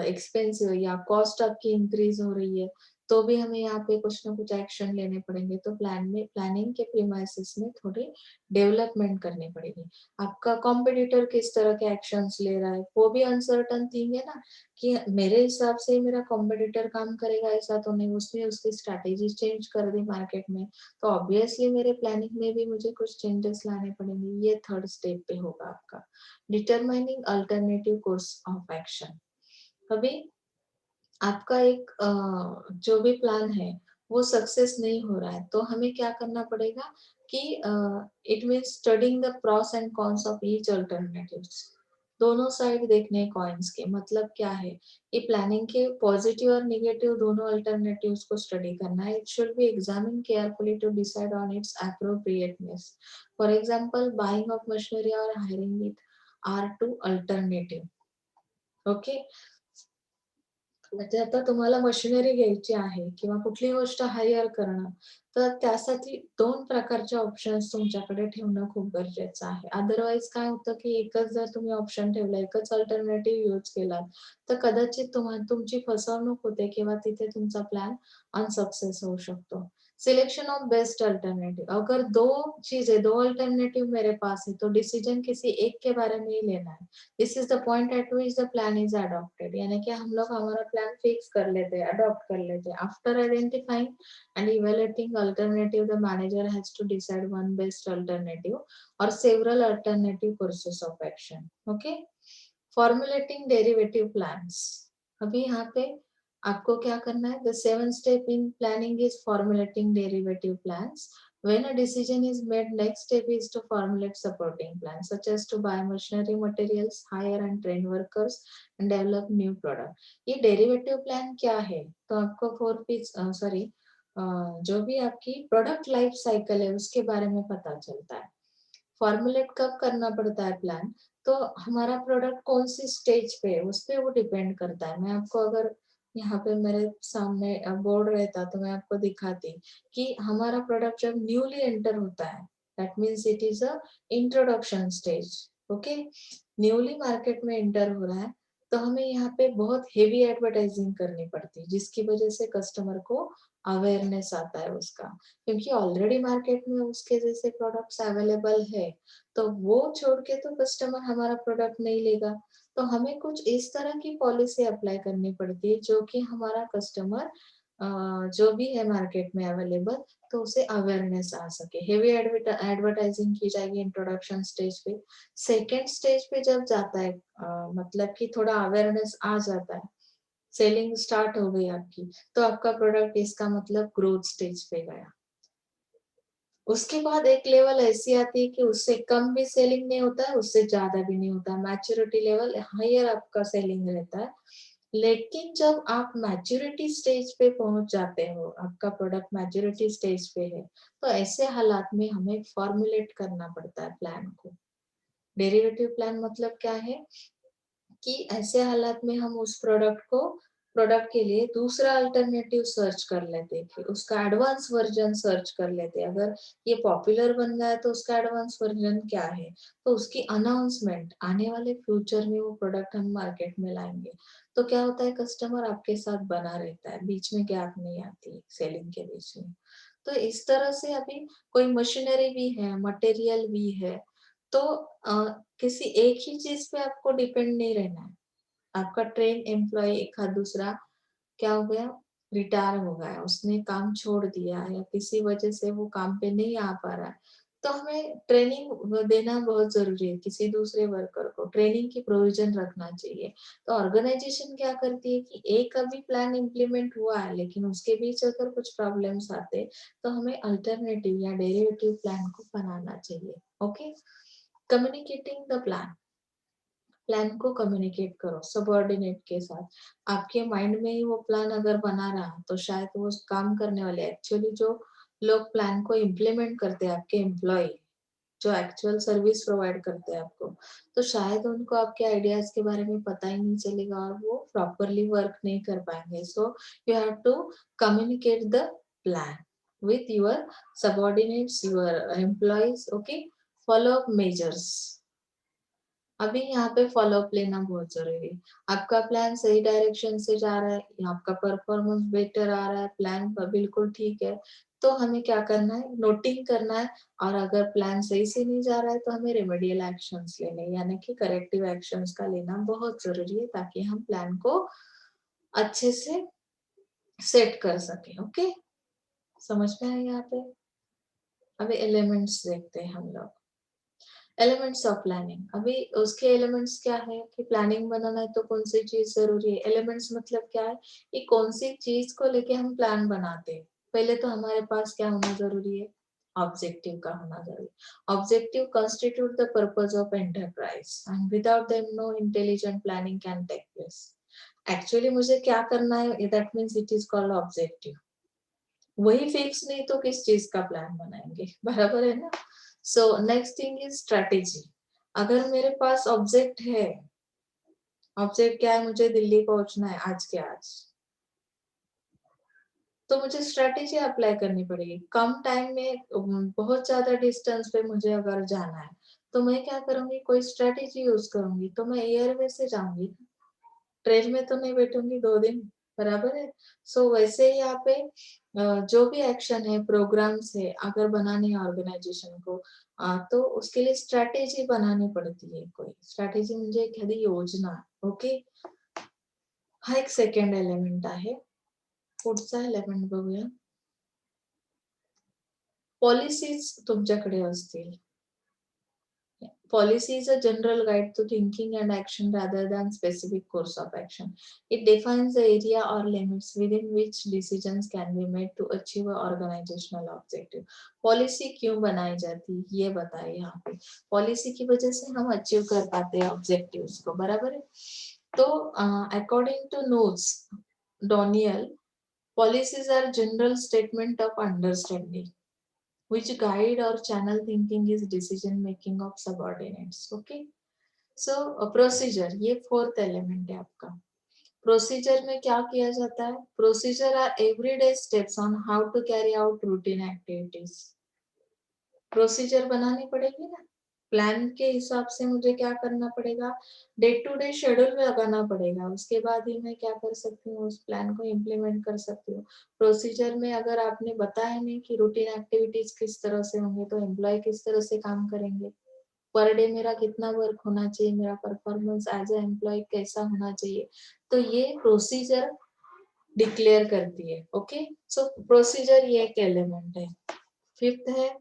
एक्सपेंसिव है या कॉस्ट आपकी इंक्रीज हो रही है तो भी हमें यहाँ पे कुछ ना कुछ एक्शन लेने पड़ेंगे। तो प्लानिंग के प्रीमाइसेस में थोड़ी डेवलपमेंट करनी पड़ेगी। आपका कॉम्पिटिटर किस तरह के एक्शंस ले रहा है, वो भी अनसर्टन थिंग है ना, कि मेरे हिसाब से मेरा कॉम्पिटिटर काम करेगा ऐसा तो नहीं, उसने उसकी स्ट्रैटेजी चेंज कर दी मार्केट में, तो ऑब्वियसली मेरे प्लानिंग में भी मुझे कुछ चेंजेस लाने पड़ेंगे। ये थर्ड स्टेप पे होगा आपका determining alternative course of action. अभी आपका एक जो भी प्लान है वो सक्सेस नहीं हो रहा है, तो हमें क्या करना पड़ेगा कि it means studying the pros and cons of each alternatives. दोनों साइड देखने कॉइन्स के, मतलब क्या है कि प्लानिंग के पॉजिटिव और नेगेटिव दोनों अल्टरनेटिव्स को स्टडी करना है। It should be examine carefully to decide on its appropriateness. For example buying of machinery और hiring it are two alternative. Okay, म्हणजे आता तुम्हाला मशिनरी घ्यायची आहे किंवा कुठलीही गोष्ट हायर करणं, तर त्यासाठी 2 प्रकारचे ऑप्शन्स तुमच्याकडे ठेवणं खूप गरजेचं आहे. अदरवाईज काय होतं, की एकच जर तुम्ही ऑप्शन ठेवला, एकच अल्टरनेटिव्ह यूज केलात, तर कदाचित तुमची फसवणूक होते किंवा तिथे तुमचा प्लॅन अनसक्सेस होऊ शकतो. सिलेक्शन ऑफ बेस्ट अल्टरनेटिव, अगर 2 चीज़ें 2 अल्टरनेटिव मेरे पास है, तो डिसीजन किसी एक के बारे में ही लेना है। This is the point eight which the plan is adopted, यानी कि हम लोग हमारा प्लान फिक्स कर लेते हैं, अडॉप्ट कर लेते हैं। After identifying and evaluating alternative, the manager has to decide one best alternative और several alternative courses of action. Okay, formulating derivative plans. अभी यहाँ पे आपको क्या करना है, the 7th step in planning is formulating derivative plans. When a decision is made, next step is to formulate supporting plans, such as to buy machinery materials, hire and train workers, and develop new product. ये derivative plan क्या है? तो आपको 4 piece sorry जो भी आपकी product life cycle है उसके बारे में पता चलता है। फॉर्मुलेट कब करना पड़ता है प्लान? तो हमारा प्रोडक्ट कौन सी स्टेज पे है उस पे वो डिपेंड करता है। मैं आपको अगर यहाँ पे मेरे सामने बोर्ड रहता तो मैं आपको दिखाती कि हमारा प्रोडक्ट जब न्यूली एंटर होता है, that means it is a introduction stage. Okay, newly market में एंटर हो रहा है, तो हमें यहाँ पे बहुत हेवी एडवर्टाइजिंग करनी पड़ती है, जिसकी वजह से कस्टमर को अवेयरनेस आता है उसका, क्योंकि ऑलरेडी मार्केट में उसके जैसे प्रोडक्ट्स अवेलेबल है, तो वो छोड़ के तो कस्टमर हमारा प्रोडक्ट नहीं लेगा। तो हमें कुछ इस तरह की पॉलिसी अप्लाई करनी पड़ती है जो कि हमारा कस्टमर जो भी है मार्केट में अवेलेबल, तो उसे अवेयरनेस आ सके। हेवी एडवर्टाइजिंग की जाएगी इंट्रोडक्शन स्टेज पे। सेकेंड स्टेज पे जब जाता है मतलब कि थोड़ा अवेयरनेस आ जाता है, सेलिंग स्टार्ट हो गई आपकी, तो आपका प्रोडक्ट इसका मतलब ग्रोथ स्टेज पे गया। उसके बाद एक लेवल ऐसी आती है कि उससे कम भी सेलिंग नहीं होता है, उससे ज़्यादा भी नहीं होता है। मैच्योरिटी लेवल हायर आपका सेलिंग रहता है। लेकिन जब आप मैच्योरिटी स्टेज पे पहुँच जाते हो, आपका प्रोडक्ट मैच्योरिटी स्टेज पे है, तो ऐसे हालात में हमें फॉर्मुलेट करना पड़ता है प्लान को। डेरिवेटिव प्लान मतलब क्या है कि ऐसे हालात में हम उस प्रोडक्ट के लिए दूसरा अल्टरनेटिव सर्च कर लेते हैं, कि उसका एडवांस वर्जन सर्च कर लेते हैं। अगर ये पॉपुलर बन गया है तो उसका एडवांस वर्जन क्या है, तो उसकी अनाउंसमेंट आने वाले फ्यूचर में वो प्रोडक्ट हम मार्केट में लाएंगे। तो क्या होता है, कस्टमर आपके साथ बना रहता है, बीच में गैप नहीं आती सेलिंग के बीच में। तो इस तरह से अभी कोई मशीनरी भी है, मटेरियल भी है, तो किसी एक ही चीज पे आपको डिपेंड नहीं रहना है। आपका ट्रेन एम्प्लॉय एक आध दूसरा क्या हो गया, रिटायर हो गया, उसने काम छोड़ दिया या किसी वजह से वो काम पे नहीं आ पा रहा है, तो हमें ट्रेनिंग देना बहुत जरूरी है। किसी दूसरे वर्कर को ट्रेनिंग की प्रोविजन रखना चाहिए। तो ऑर्गेनाइजेशन क्या करती है कि एक अभी प्लान इम्प्लीमेंट हुआ है, लेकिन उसके बीच अगर कुछ प्रॉब्लम्स आते, तो हमें अल्टरनेटिव या डेरिवेटिव प्लान को बनाना चाहिए। Okay, communicating the plan, plan को कम्युनिकेट करो सबऑर्डिनेट के साथ। आपके माइंड में ही वो प्लान अगर बना रहा तो शायद वो काम करने वाले, एक्चुअली जो लोग प्लान को इम्प्लीमेंट करते हैं, आपके एम्प्लॉय जो एक्चुअल सर्विस प्रोवाइड करते हैं आपको, तो शायद उनको आपके आइडियाज के बारे में पता ही नहीं चलेगा और वो प्रॉपरली वर्क नहीं कर पाएंगे। So you have to communicate the plan with your subordinates, your employees. Okay, follow up measures. अभी यहाँ पे फॉलोअप लेना बहुत जरूरी है। आपका प्लान सही डायरेक्शन से जा रहा है, या आपका परफॉर्मेंस बेटर आ रहा है, प्लान बिल्कुल ठीक है, तो हमें क्या करना है, नोटिंग करना है। और अगर प्लान सही से नहीं जा रहा है तो हमें रेमेडियल एक्शंस लेने, यानी कि करेक्टिव एक्शंस का लेना बहुत जरूरी है, ताकि हम प्लान को अच्छे से सेट कर सके। ओके, समझ में आया यहाँ पे? अभी एलिमेंट्स देखते हैं हम लोग। एलिमेंट्स ऑफ प्लानिंग, अभी उसके एलिमेंट्स क्या है कि प्लानिंग बनाना है तो कौन सी चीज जरूरी है। एलिमेंट्स मतलब क्या है कि कौन सी चीज को लेके हम प्लान बनाते हैं। पहले तो हमारे पास क्या होना जरूरी है, ऑब्जेक्टिव का होना जरूरी। Objective constitute the purpose of enterprise and without them no intelligent planning can take place. Actually मुझे क्या करना है, that means it is called objective. वही फिक्स नहीं तो किस चीज का प्लान बनाएंगे, बराबर है ना। So next thing is strategy. अगर मेरे पास ऑब्जेक्ट है, ऑब्जेक्ट क्या है, मुझे दिल्ली पहुंचना है आज के आज, तो मुझे स्ट्रेटेजी अप्लाई करनी पड़ेगी। कम टाइम में बहुत ज्यादा डिस्टेंस पे मुझे अगर जाना है, तो मैं क्या करूंगी, कोई स्ट्रेटेजी यूज करूंगी। तो मैं एयरवे से जाऊंगी, ट्रेन में तो नहीं बैठूंगी 2 दिन, बराबर है। सो वैसे ही यहाँ पे जो भी एक्शन है, प्रोग्राम्स है, अगर बनाने हैं ऑर्गेनाइजेशन को, तो उसके लिए स्ट्रॅटेजी बनानी पड़ती है। कोई स्ट्रॅटेजी म्हणजे एखादी योजना। ओके, हा एक सेकंड एलिमेंट आहे। पुढचा एलिमेंट बघूया। पॉलिसीज तुमच्याकडे असतील। Policy is a general guide to thinking and action rather than specific course of action. It defines the area or limits within which decisions can be made to achieve a organizational objective. Policy क्यों बनाई जाती है ये बताए यहाँ पे। Policy की वजह से हम अचीव कर पाते हैं ऑब्जेक्टिव्स को, बराबर है। तो according to Knowles, Doniel, policies are general statement of understanding which guide or channel thinking is decision making of subordinates. Okay, so procedure, ये फोर्थ एलिमेंट है आपका। प्रोसीजर में क्या किया जाता है, procedure are everyday steps on how to carry out routine activities. Procedure बनानी पड़ेगी ना, प्लान के हिसाब से मुझे क्या करना पड़ेगा, डे टू डे शेड्यूल लगाना पड़ेगा। उसके बाद ही मैं क्या कर सकती हूँ, उस प्लान को इम्प्लीमेंट कर सकती हूँ। प्रोसीजर में अगर आपने बताया नहीं कि रूटीन एक्टिविटीज किस तरह से होंगे, तो एम्प्लॉय किस तरह से काम करेंगे, पर डे मेरा कितना वर्क होना चाहिए, मेरा परफॉर्मेंस एज ए एम्प्लॉय कैसा होना चाहिए, तो ये प्रोसीजर डिक्लेयर करती है। ओके, सो प्रोसीजर ये एक एलिमेंट है। फिफ्थ है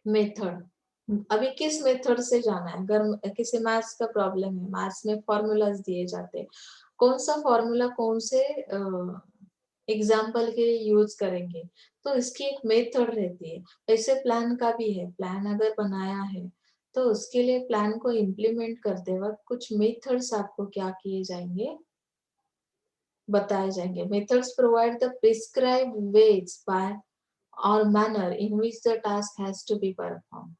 मेथड। अभी किस मेथड से जाना है, अगर किसी मैथ्स का प्रॉब्लम है, मैथ्स में फॉर्मूलाज दिए जाते हैं, कौन सा फॉर्मूला कौन से एग्जाम्पल के लिए यूज करेंगे, तो इसकी एक मेथड रहती है। ऐसे प्लान का भी है, प्लान अगर बनाया है तो उसके लिए प्लान को इम्प्लीमेंट करते वक्त कुछ मेथड्स आपको क्या किए जाएंगे, बताए जाएंगे। Methods provide the prescribed ways by और manner in which the task has to be perform.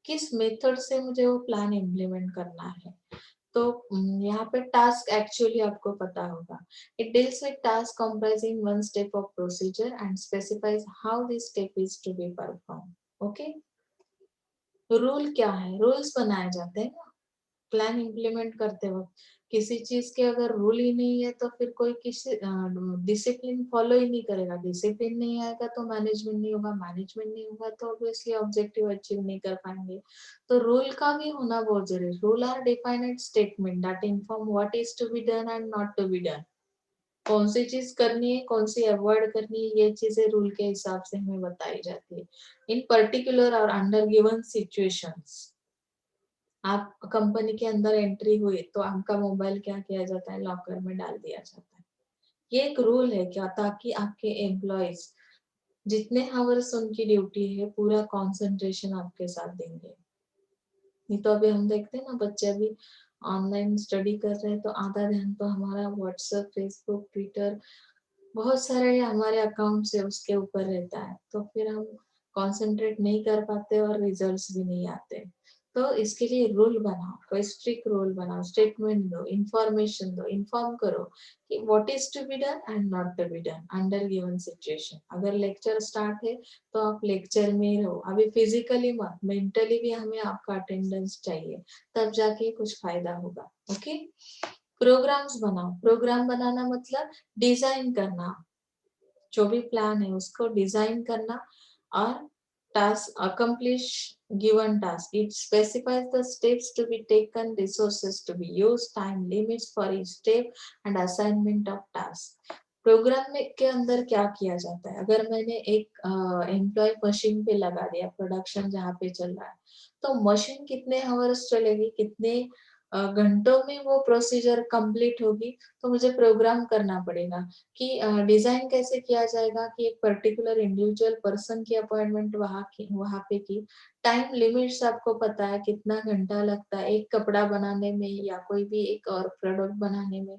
किस मेथड से मुझे वो प्लान इम्प्लीमेंट करना है। तो यहाँ पे टास्क एक्चुअली आपको पता होगा। It deals with task comprising one step of procedure and specifies how this step is to be perform. Okay, rule क्या है, रूल्स बनाए जाते हैं ना प्लान इम्प्लीमेंट करते वक्त। किसी चीज के अगर रूल ही नहीं है तो फिर कोई किसी डिसिप्लिन फॉलो ही नहीं करेगा। डिसिप्लिन नहीं आएगा तो मैनेजमेंट नहीं होगा, मैनेजमेंट नहीं होगा तो ऑब्वियसली ऑब्जेक्टिव अचीव नहीं कर पाएंगे। तो रूल का भी होना बहुत जरूरी। Rule are defined statement that inform what is to be done and not to be done. कौन सी चीज करनी है, कौन सी अवॉइड करनी है, ये चीजें रूल के हिसाब से हमें बताई जाती है। इन पर्टिकुलर और अंडर गिवन सिचुएशंस, आप कंपनी के अंदर एंट्री हुई तो आपका मोबाइल क्या किया जाता है, लॉकर में डाल दिया जाता है। ये एक रूल है क्या, ताकि आपके एम्प्लॉयज जितने हावर्स उनकी ड्यूटी है पूरा कंसंट्रेशन आपके साथ देंगे। नहीं तो अभी हम देखते हैं ना, बच्चे अभी ऑनलाइन स्टडी कर रहे हैं तो आधा ध्यान तो हमारा व्हाट्सएप, फेसबुक, ट्विटर, बहुत सारे हमारे अकाउंट है उसके ऊपर रहता है, तो फिर हम कंसंट्रेट नहीं कर पाते और रिजल्ट्स भी नहीं आते। तो इसके लिए रूल बनाओ, कोई स्ट्रिक्ट रूल बनाओ, स्टेटमेंट दो, इंफॉर्मेशन दो, इन्फॉर्म करो कि what is to be done and not to be done under given situation. अगर लेक्चर स्टार्ट है तो आप लेक्चर में ही रहो, अभी फिजिकली मत, मेंटली भी हमें आपका अटेंडेंस चाहिए, तब जाके कुछ फायदा होगा। ओके, प्रोग्राम्स बनाओ। प्रोग्राम बनाना मतलब डिजाइन करना, जो भी प्लान है उसको डिजाइन करना, और task accomplish given task. It specifies the steps to be taken, resources to be used, time limits for each step and assignment of task. Program में के अंदर क्या किया जाता है, अगर मैंने एक एम्प्लॉय मशीन पे लगा दिया, प्रोडक्शन जहाँ पे चल रहा है, तो मशीन कितने आवर्स चलेगी, कितने घंटों में वो प्रोसीजर कंप्लीट होगी, तो मुझे प्रोग्राम करना पड़ेगा कि डिजाइन कैसे किया जाएगा कि एक पर्टिकुलर इंडिविजुअल पर्सन की अपॉइंटमेंट वहां पे की, टाइम लिमिट्स आपको पता है कितना घंटा लगता है एक कपड़ा बनाने में या कोई भी एक और प्रोडक्ट बनाने में,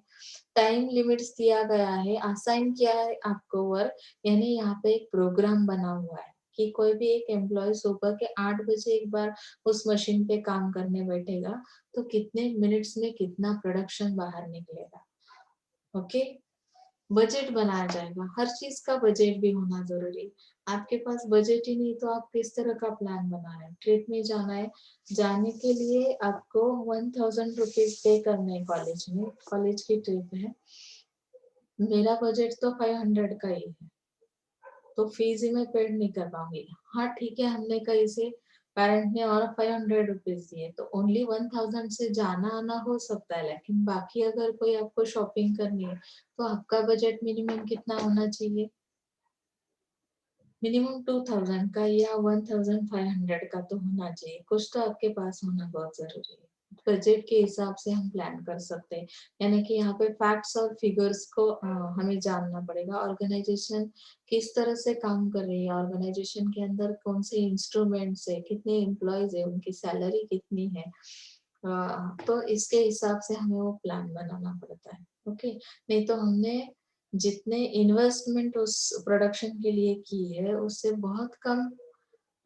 टाइम लिमिट्स दिया गया है, असाइन किया है आपको वर्क, यानी यहाँ पे एक प्रोग्राम बना हुआ है कि कोई भी एक एम्प्लॉय सुबह के 8 बजे एक बार उस मशीन पे काम करने बैठेगा तो कितने मिनट्स में कितना प्रोडक्शन बाहर निकलेगा। ओके, बजट बनाया जाएगा, हर चीज का बजट भी होना जरूरी। आपके पास बजट ही नहीं तो आप किस तरह का प्लान बना रहे हैं। ट्रिप में जाना है, जाने के लिए आपको 1000 रुपीज पे करने हैं कॉलेज में, कॉलेज की ट्रिप है, मेरा बजट तो 500 का ही है, तो फीस ही मैं पेड नहीं कर पाऊंगी। हाँ ठीक है, हमने कहीं से पेरेंट ने और 500 रुपीज दिए तो ओनली 1000 से जाना आना हो सकता है, लेकिन बाकी अगर कोई आपको शॉपिंग करनी है तो आपका बजट मिनिमम कितना होना चाहिए, मिनिमम 2000 का या 1500 का तो होना चाहिए, कुछ तो आपके पास होना बहुत जरूरी है। बजट के हिसाब से हम प्लान कर सकते हैं, यानी कि यहाँ पे फैक्ट्स और फिगर्स को हमें जानना पड़ेगा। ऑर्गेनाइजेशन किस तरह से काम कर रही है, ऑर्गेनाइजेशन के अंदर कौन से इंस्ट्रूमेंट्स है, कितने एम्प्लॉयज है, उनकी सैलरी कितनी है, तो इसके हिसाब से हमें वो प्लान बनाना पड़ता है। ओके, नहीं तो हमने जितने इन्वेस्टमेंट उस प्रोडक्शन के लिए की है उससे बहुत कम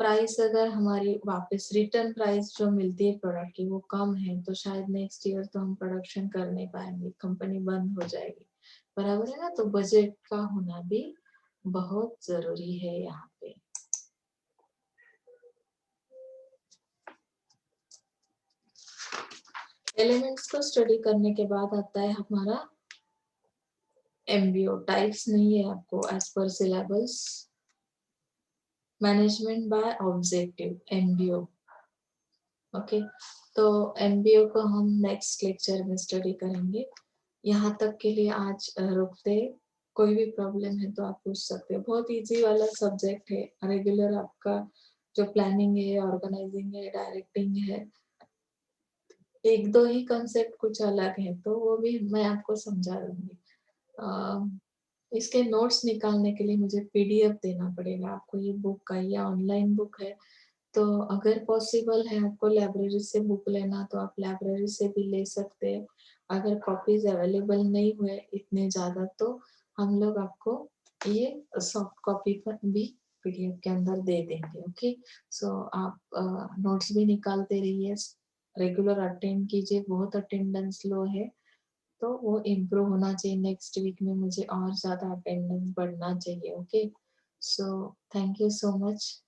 प्राइस अगर हमारी वापस रिटर्न प्राइस जो मिलती है प्रोडक्ट की वो कम है, तो शायद नेक्स्ट ईयर तो हम प्रोडक्शन कर नहीं पाएंगे, कंपनी बंद हो जाएगी। बराबर है ना, तो बजट का होना भी बहुत जरूरी है यहाँ पे। एलिमेंट्स को स्टडी करने के बाद आता है हमारा एमबीओ। टाइप्स नहीं है आपको as per syllabus, management by objective, MBO. Okay, तो एमबीओ को हम नेक्स्ट लेक्चर में स्टडी करेंगे। यहाँ तक के लिए आज रुकते, कोई भी प्रॉब्लम है तो आप पूछ सकते हो। बहुत इजी वाला सब्जेक्ट है, रेगुलर आपका जो प्लानिंग है, ऑर्गेनाइजिंग है, डायरेक्टिंग है, एक दो ही कंसेप्ट कुछ अलग है तो वो भी मैं आपको समझा दूंगी। इसके नोट्स निकालने के लिए मुझे पीडीएफ देना पड़ेगा आपको, ये बुक का या ऑनलाइन बुक है, तो अगर पॉसिबल है आपको लाइब्रेरी से बुक लेना तो आप लाइब्रेरी से भी ले सकते हैं। अगर कॉपीज अवेलेबल नहीं हुए इतने ज्यादा तो हम लोग आपको ये सॉफ्ट कॉपी पर भी पीडीएफ के अंदर दे देंगे। ओके, सो आप नोट्स भी निकालते रहिए, रेगुलर अटेंड कीजिए, बहुत अटेंडेंस लो है तो वो इम्प्रूव होना चाहिए। नेक्स्ट वीक में मुझे और ज्यादा अटेंडेंस बढ़ना चाहिए। Okay, so thank you so much.